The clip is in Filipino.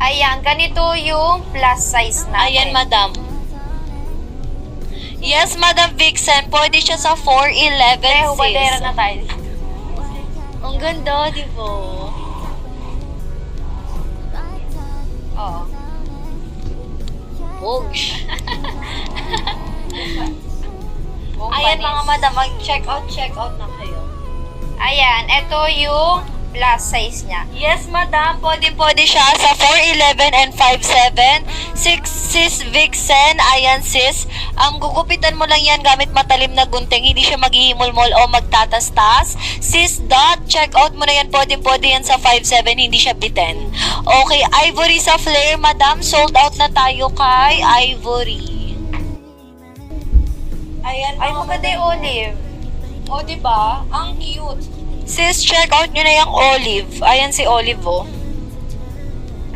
Ayan, ganito yung plus size natin. Ayan, madam. Yes, Madam Vixen. Pwede siya sa 4'11", Pero sis. badera na tayo. Ang ganda, di ba? Oo. Wosh. Ayan Ayan mga madam, mag-check out na kayo. Ayan, ito yung plus size niya. Yes, madam. Pwede siya sa 4'11" and 5'7". 6 sis Vixen. Ayan, sis. Gugupitan mo lang yan gamit matalim na gunting. Hindi siya maghihimol-mol o magtatastas. Sis Dot, check out mo na yan. Pwede yan sa 5'7". Hindi siya biten. Okay, Ivory sa flare, madam. Sold out na tayo kay Ivory. Ayan, Ay, maganda yung olive. O, diba? Ang cute. Sis, check out nyo na yung Olive. Ayan si Olive, oh.